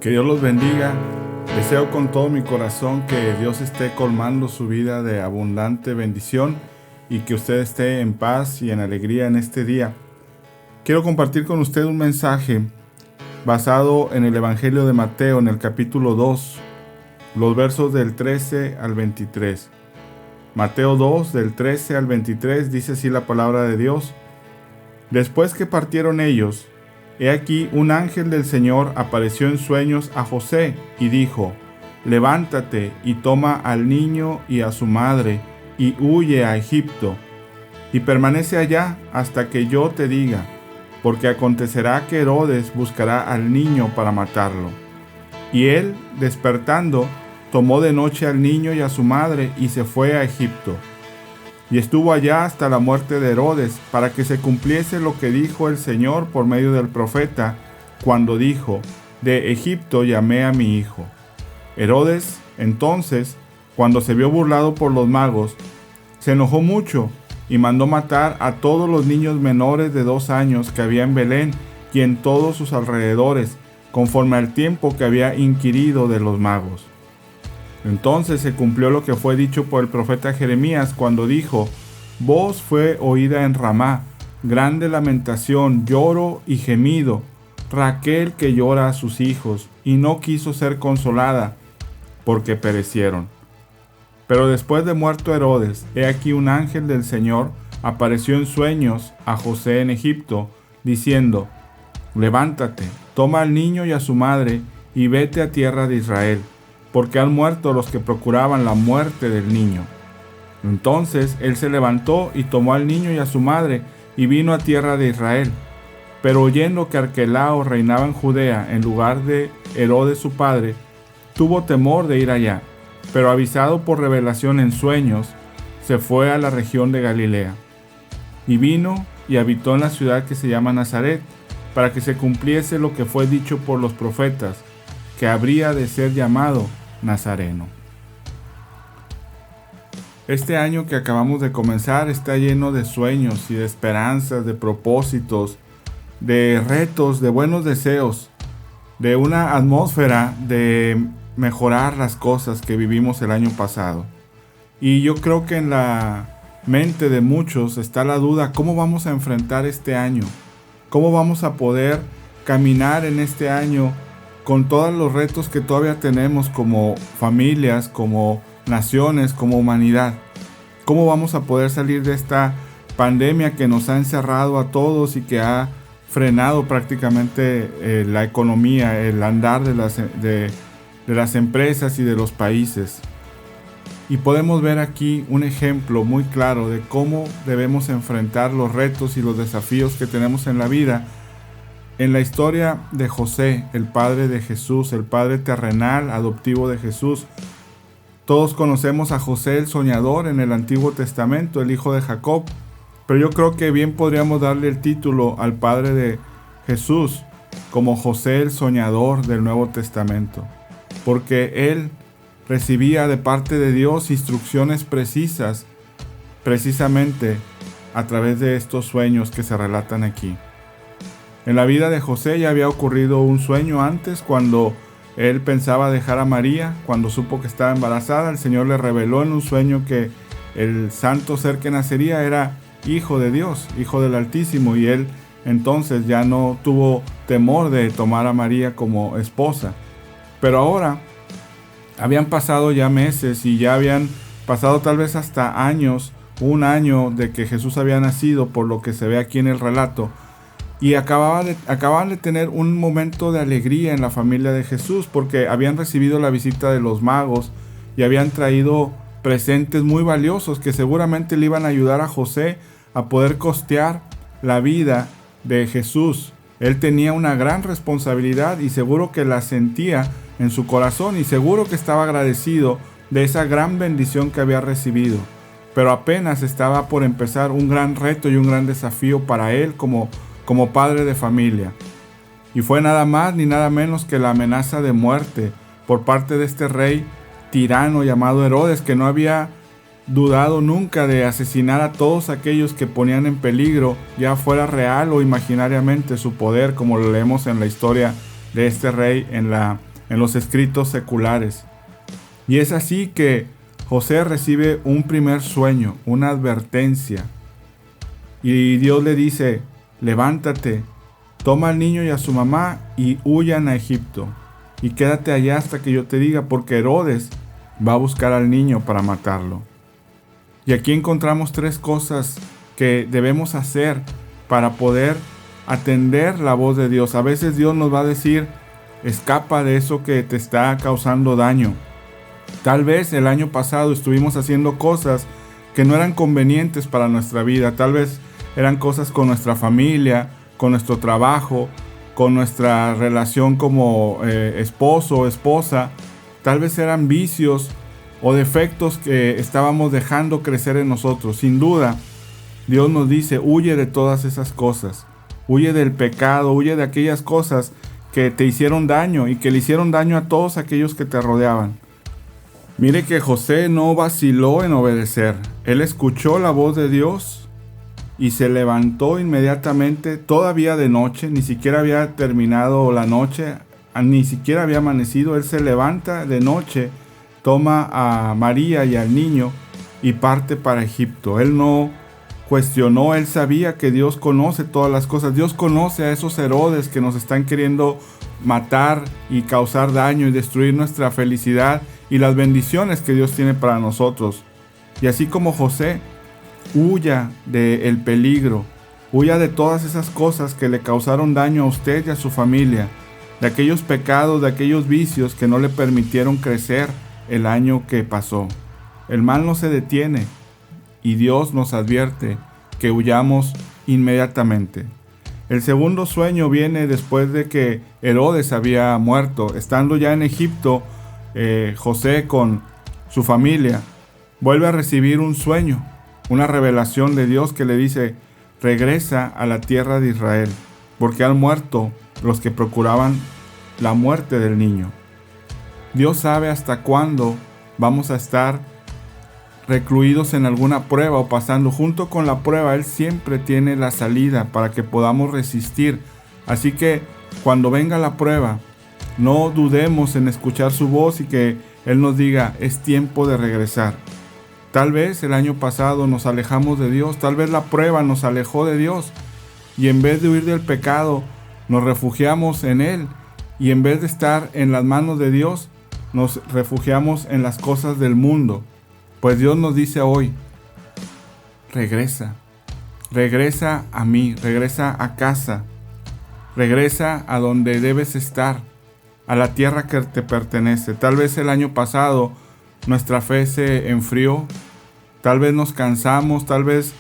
Que Dios los bendiga. Deseo con todo mi corazón que Dios esté colmando su vida de abundante bendición y que usted esté en paz y en alegría en este día. Quiero compartir con usted un mensaje basado en el Evangelio de Mateo, en el capítulo 2, los versos del 13 al 23. Mateo 2, del 13 al 23, dice así la palabra de Dios. Después que partieron ellos, he aquí un ángel del Señor apareció en sueños a José y dijo: levántate y toma al niño y a su madre y huye a Egipto, y permanece allá hasta que yo te diga, porque acontecerá que Herodes buscará al niño para matarlo. Y él, despertando, tomó de noche al niño y a su madre y se fue a Egipto. Y estuvo allá hasta la muerte de Herodes, para que se cumpliese lo que dijo el Señor por medio del profeta, cuando dijo: de Egipto llamé a mi hijo. Herodes, entonces, cuando se vio burlado por los magos, se enojó mucho y mandó matar a todos los niños menores de 2 años que había en Belén y en todos sus alrededores, conforme al tiempo que había inquirido de los magos. Entonces se cumplió lo que fue dicho por el profeta Jeremías cuando dijo: voz fue oída en Ramá, grande lamentación, lloro y gemido, Raquel que llora a sus hijos, y no quiso ser consolada, porque perecieron. Pero después de muerto Herodes, he aquí un ángel del Señor apareció en sueños a José en Egipto, diciendo: levántate, toma al niño y a su madre, y vete a tierra de Israel, porque han muerto los que procuraban la muerte del niño. Entonces él se levantó y tomó al niño y a su madre, y vino a tierra de Israel. Pero oyendo que Arquelao reinaba en Judea en lugar de Herodes su padre, tuvo temor de ir allá, pero avisado por revelación en sueños, se fue a la región de Galilea. Y vino y habitó en la ciudad que se llama Nazaret, para que se cumpliese lo que fue dicho por los profetas, que habría de ser llamado Nazareno. Este año que acabamos de comenzar está lleno de sueños y de esperanzas, de propósitos, de retos, de buenos deseos, de una atmósfera de mejorar las cosas que vivimos el año pasado. Y yo creo que en la mente de muchos está la duda: ¿cómo vamos a enfrentar este año? ¿Cómo vamos a poder caminar en este año con todos los retos que todavía tenemos como familias, como naciones, como humanidad? ¿Cómo vamos a poder salir de esta pandemia que nos ha encerrado a todos y que ha frenado prácticamente la economía, el andar de las empresas y de los países? Y podemos ver aquí un ejemplo muy claro de cómo debemos enfrentar los retos y los desafíos que tenemos en la vida. En la historia de José, el padre de Jesús, el padre terrenal, adoptivo de Jesús, todos conocemos a José el soñador en el Antiguo Testamento, el hijo de Jacob, pero yo creo que bien podríamos darle el título al padre de Jesús como José el soñador del Nuevo Testamento, porque él recibía de parte de Dios instrucciones precisas, precisamente a través de estos sueños que se relatan aquí. En la vida de José ya había ocurrido un sueño antes, cuando él pensaba dejar a María. Cuando supo que estaba embarazada, el Señor le reveló en un sueño que el santo ser que nacería era hijo de Dios, hijo del Altísimo, y él entonces ya no tuvo temor de tomar a María como esposa. Pero ahora habían pasado ya meses y ya habían pasado tal vez hasta años, un año de que Jesús había nacido, por lo que se ve aquí en el relato. Y acababan de tener un momento de alegría en la familia de Jesús, porque habían recibido la visita de los magos y habían traído presentes muy valiosos que seguramente le iban a ayudar a José a poder costear la vida de Jesús. Él tenía una gran responsabilidad y seguro que la sentía en su corazón, y seguro que estaba agradecido de esa gran bendición que había recibido. Pero apenas estaba por empezar un gran reto y un gran desafío para él como padre de familia. Y fue nada más ni nada menos que la amenaza de muerte por parte de este rey tirano llamado Herodes, que no había dudado nunca de asesinar a todos aquellos que ponían en peligro, ya fuera real o imaginariamente, su poder, como lo leemos en la historia de este rey en la en los escritos seculares. Y es así que José recibe un primer sueño, una advertencia. Y Dios le dice: levántate, toma al niño y a su mamá y huyan a Egipto. Y quédate allá hasta que yo te diga, porque Herodes va a buscar al niño para matarlo. Y aquí encontramos 3 cosas que debemos hacer para poder atender la voz de Dios. A veces Dios nos va a decir: escapa de eso que te está causando daño. Tal vez el año pasado estuvimos haciendo cosas que no eran convenientes para nuestra vida. Tal vez eran cosas con nuestra familia, con nuestro trabajo, con nuestra relación como esposo o esposa. Tal vez eran vicios o defectos que estábamos dejando crecer en nosotros. Sin duda, Dios nos dice: huye de todas esas cosas. Huye del pecado, huye de aquellas cosas que te hicieron daño y que le hicieron daño a todos aquellos que te rodeaban. Mire que José no vaciló en obedecer. Él escuchó la voz de Dios y se levantó inmediatamente, todavía de noche, ni siquiera había terminado la noche, ni siquiera había amanecido. Él se levanta de noche, toma a María y al niño y parte para Egipto. Él no cuestionó, él sabía que Dios conoce todas las cosas. Dios conoce a esos Herodes que nos están queriendo matar y causar daño y destruir nuestra felicidad y las bendiciones que Dios tiene para nosotros. Y así como José, huya del peligro, huya de todas esas cosas que le causaron daño a usted y a su familia, de aquellos pecados, de aquellos vicios que no le permitieron crecer el año que pasó. El mal no se detiene y Dios nos advierte que huyamos inmediatamente. El segundo sueño viene después de que Herodes había muerto. Estando ya en Egipto, José con su familia vuelve a recibir un sueño, una revelación de Dios que le dice: regresa a la tierra de Israel, porque han muerto los que procuraban la muerte del niño. Dios sabe hasta cuándo vamos a estar recluidos en alguna prueba o pasando. Junto con la prueba, Él siempre tiene la salida para que podamos resistir. Así que cuando venga la prueba, no dudemos en escuchar su voz y que Él nos diga: es tiempo de regresar. Tal vez el año pasado nos alejamos de Dios, tal vez la prueba nos alejó de Dios y en vez de huir del pecado, nos refugiamos en Él, y en vez de estar en las manos de Dios, nos refugiamos en las cosas del mundo. Pues Dios nos dice hoy: regresa a mí, regresa a casa, regresa a donde debes estar, a la tierra que te pertenece. Tal vez el año pasado nuestra fe se enfrió, tal vez nos cansamos, tal vez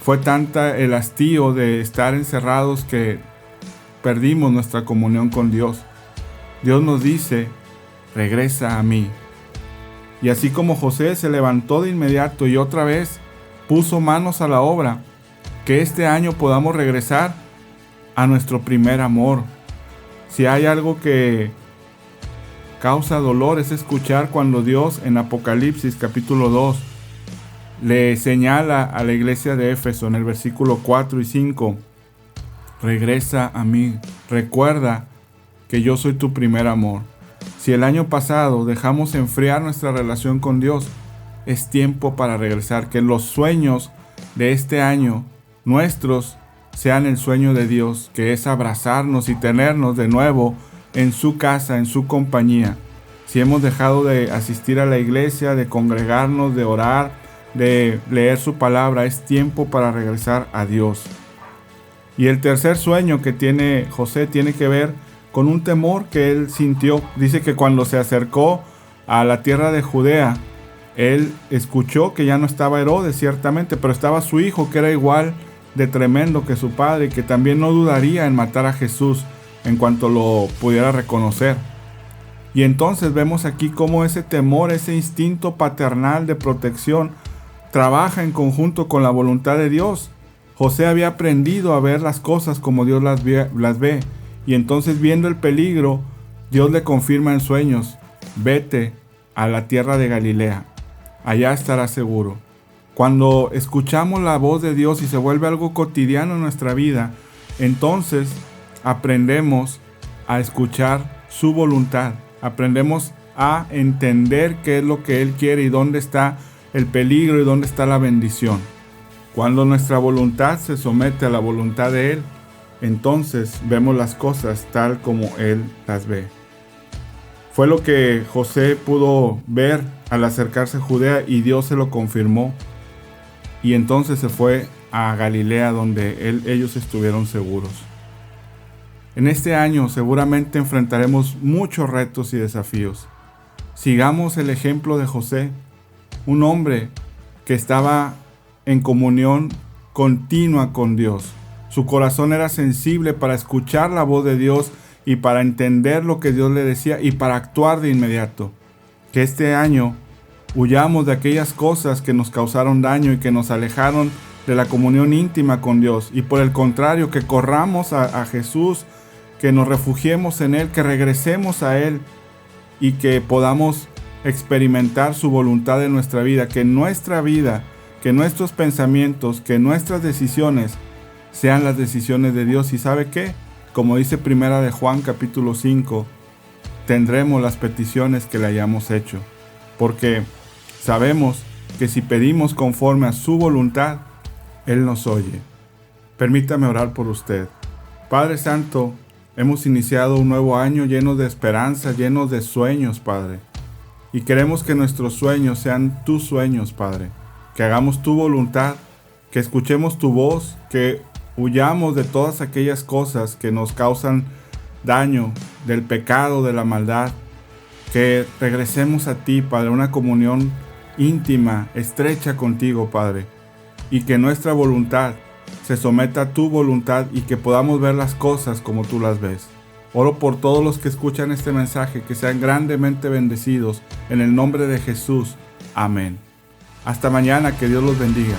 fue tanta el hastío de estar encerrados que perdimos nuestra comunión con Dios. Dios nos dice: regresa a mí. Y así como José se levantó de inmediato y otra vez puso manos a la obra, que este año podamos regresar a nuestro primer amor. Si hay algo que causa dolor, es escuchar cuando Dios en Apocalipsis capítulo 2 le señala a la iglesia de Éfeso en el versículo 4 y 5: regresa a mí, recuerda que yo soy tu primer amor. Si el año pasado dejamos enfriar nuestra relación con Dios, es tiempo para regresar. Que los sueños de este año nuestros sean el sueño de Dios, que es abrazarnos y tenernos de nuevo en su casa, en su compañía. Si hemos dejado de asistir a la iglesia, de congregarnos, de orar, de leer su palabra, es tiempo para regresar a Dios. Y el tercer sueño que tiene José tiene que ver con un temor que él sintió. Dice que cuando se acercó a la tierra de Judea, él escuchó que ya no estaba Herodes, ciertamente, pero estaba su hijo, que era igual de tremendo que su padre, y que también no dudaría en matar a Jesús en cuanto lo pudiera reconocer. Y entonces vemos aquí cómo ese temor, ese instinto paternal de protección, trabaja en conjunto con la voluntad de Dios. José había aprendido a ver las cosas como Dios las ve. Y entonces, viendo el peligro, Dios le confirma en sueños: vete a la tierra de Galilea, allá estarás seguro. Cuando escuchamos la voz de Dios y se vuelve algo cotidiano en nuestra vida, entonces aprendemos a escuchar su voluntad. Aprendemos a entender qué es lo que Él quiere y dónde está el peligro y dónde está la bendición. Cuando nuestra voluntad se somete a la voluntad de Él, entonces vemos las cosas tal como Él las ve. Fue lo que José pudo ver al acercarse a Judea y Dios se lo confirmó. Y entonces se fue a Galilea donde ellos estuvieron seguros. En este año seguramente enfrentaremos muchos retos y desafíos. Sigamos el ejemplo de José, un hombre que estaba en comunión continua con Dios. Su corazón era sensible para escuchar la voz de Dios y para entender lo que Dios le decía y para actuar de inmediato. Que este año huyamos de aquellas cosas que nos causaron daño y que nos alejaron de la comunión íntima con Dios. Y por el contrario, que corramos a Jesús, que nos refugiemos en Él, que regresemos a Él y que podamos experimentar su voluntad en nuestra vida. Que nuestra vida, que nuestros pensamientos, que nuestras decisiones sean las decisiones de Dios. ¿Y sabe qué? Como dice Primera de Juan capítulo 5, tendremos las peticiones que le hayamos hecho. Porque sabemos que si pedimos conforme a su voluntad, Él nos oye. Permítame orar por usted. Padre Santo, hemos iniciado un nuevo año lleno de esperanza, lleno de sueños, Padre. Y queremos que nuestros sueños sean tus sueños, Padre. Que hagamos tu voluntad, que escuchemos tu voz, que huyamos de todas aquellas cosas que nos causan daño, del pecado, de la maldad. Que regresemos a ti, Padre, una comunión íntima, estrecha contigo, Padre. Y que nuestra voluntad se someta a tu voluntad y que podamos ver las cosas como tú las ves. Oro por todos los que escuchan este mensaje, que sean grandemente bendecidos en el nombre de Jesús. Amén. Hasta mañana, que Dios los bendiga.